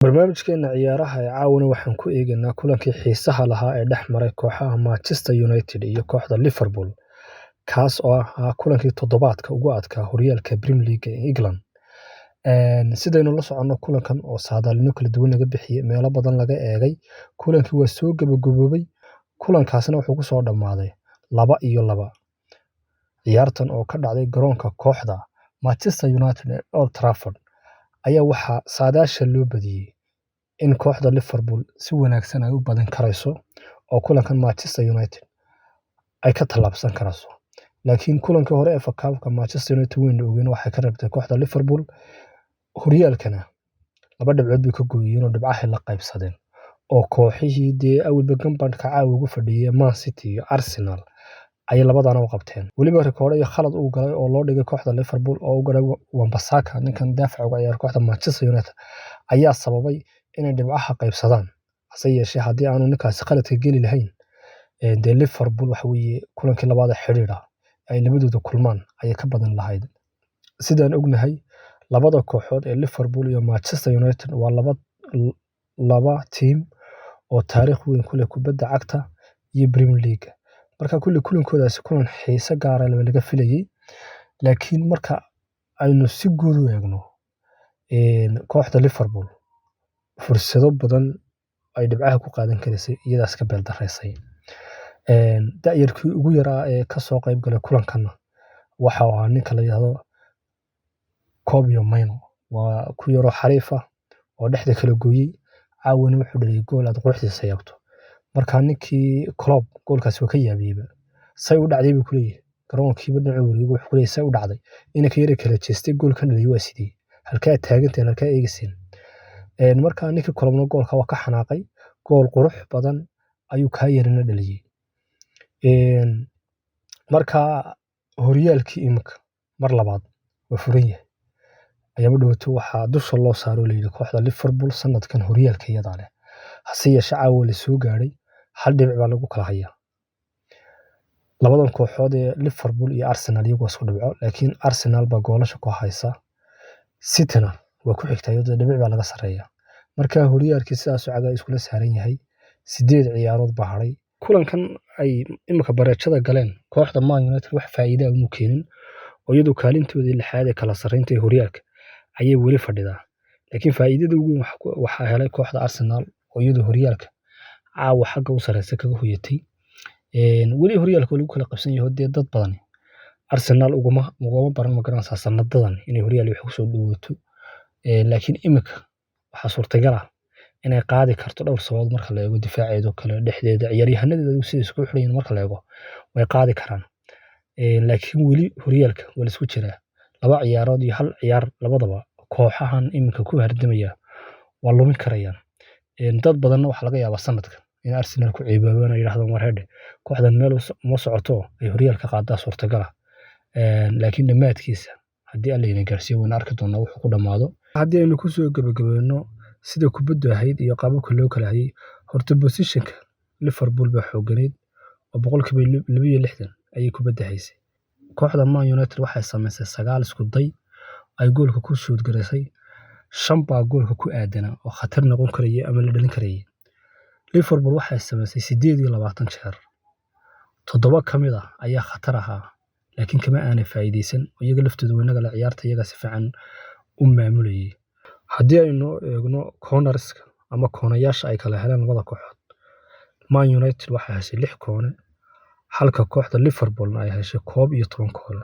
Barnaamijkeena ciyaaraha ee caawana waxaan ku eegaynaa kulankii xiisaha lahaa ee dhex maray kooxaha Manchester United iyo kooxda Liverpool, kaas oo ahaa kulankii toddobaadka ugu adkaa horyaalka Premier League ee England. Sidaynu la soconno kulankan oo saadaalino kala duwan laga bixiyay, meelo badan laga eegay, kulankii waa soo gabagaboobay. Kulankaasna wuxuu ku soo dhammaaday 2-2. Ciyaartan oo ka dhacday garoonka kooxda Manchester United ee Old Trafford ayaa waxaa saadaasha loo badiyay in kooxda Liverpool si wanaagsan ay u badan karayso oo kulankan Manchester United ay ka tallaabsan karayso. Laakiin kulankii hore ee FA Cup-ka Manchester United waynu ogeyn waxay ka rabtay kooxda Liverpool horyaalkana 2 dhibcood bay ka gooyeen oo dhibcaha la qaybsadeen oo kooxihii dee awalba gambadhka caawa ugu fadhiyay Man City iyo Arsenal ayay labadana u qabteen. Weliba rikoodho iyo khalad uu galay oo loo dhigay kooxda Liverpool oo u galay Wan-Bissaka, ninkan daafaca uga ciyaara kooxda Manchester United, ayaa sababay inay dhibcaha qaybsadaan. Hase yeeshee haddii aanu ninkaasi khaladka geli lahayn, dee Liverpool waxa weeye kulankii labaad ee xidhiidh ah ay labadooda kulmaan ayay ka badan lahayd. Sidaan ognahay, labada kooxood ee Liverpool iyo Manchester United waa laba tiim oo taariikh weyn ku leh kubadda cagta iyo Premier League. Marka kulankoodaasi kulan xiiso gaar ah laga filayay. Laakiin marka aynu si guud u eegno, kooxda Liverpool fursado badan ay dhibcaha ku qaadan karaysay iyadaas ka beel daraysay. Da'yarkii ugu yaraa ee ka soo qayb galay kulankanna waxa uu ahaa ninka la yiraahdo Kobbie Mainoo. Waa ku yaroo xariif ah oo dhexda kala gooyay. Caawana wuxuu dhaliyay gool aad quruxdiisa yaabto. Marka ninkii Klopp goolkaasi waa ka yaabiyayba. Say u dhacday buu ku leeyahay. Garoonkiiba dhinaca wareegay wuxuu ku leeyahay say u dhacday. Inanka yara kala jeestay goolkan dhaliyay waa sidii. Halkaa taaganteen halkaa eegiseen. Marka ninkii Kloppna goolka waa ka xanaaqay. Gool qurux badan ayuu ka yarina dhaliyay. Marka horyaalkii imika mar labaad waa furan yahay. Ayaama dhawaato waxaa dusha loo saaro leeyahay kooxda Liverpool sanadkan horyaalka iyada leh. Hase yeeshee caawa la soo gaaray 1 dhibic baa lagu kala hayaa. Labadan kooxood ee Liverpool iyo Arsenal iyagu waa isku dhibco, laakiin Arsenal baa goolasha ku haysa. City-na waa ku xigtay iyadoo dhibic baa laga sareeyaa. Marka horyaalkii sidaas oo caga iskula saaran yahay 8 ciyaarood baa haray. Kulankan ay imika bareejada galeen kooxda Man United wax faa'iido ah uma keenin oo iyadu kaalintoodii 6aad ee kala sarreynta ee horyaalka ayay weli fadhidaa. Laakiin faa'iidada ugu weyn waxaa helay kooxda Arsenal oo iyadu horyaalka caawa xagga u sareysa kaga hoyatay. Weli horyaalka lagu kala qabsan yahay dee dad badan. Arsenal uguma baran ma garanaysaa sanadadan inay horyaal wax ku soo dhawaato. Laakiin imika waxaa suurtagal ah inay qaadi karto dhowr sababood marka la eego difaaceedu kale dhexdeeda ciyaaryahannadeedu sida isku xidhan marka la eego way qaadi karaan. Laakiin weli horyaalka waa la isku jiraa. 2 ciyaarood iyo 1 ciyaar labadaba kooxahan imika ku hardamaya waa lumin karayaan. Dad badanna waxa laga yaabaa sanadkan in Arsenal ku ciibaabaan ay yiraahdaan war heede kooxdan meel ma socoto ay horyaalka qaadaa suurtagal ah. Laakiin dhamaadkiisa haddii alla ina gaarsiiyo waan arki doonaa wuxuu ku dhamaado. Haddii aynu ku soo gabagabayno sida kubaddu ahayd iyo qaababka loo kala hayay, horta position-ka Liverpool baa xooganeed oo 62% ayay kubadda haysay. Kooxda Man United waxay samaysay 9 isku day ay goolka ku shoot gareysay. 5 baa goolka ku aadana oo khatar noqon karaya ama la dhalin karaya. Liverpool waxay samaysay 28 jeer. 7 ka mid ah ayaa khatar ahaa, laakiin kama aanay faa'iideysan. Iyaga laftoodu wanaga la ciyaarta iyaga si fiican u maamulayay. Haddii aynu eegno corners-ka ama koonayaasha ay kala heleen labada kooxood, Man United waxay heshay 6 koone, halka kooxda Liverpool ay heshay 11 koone.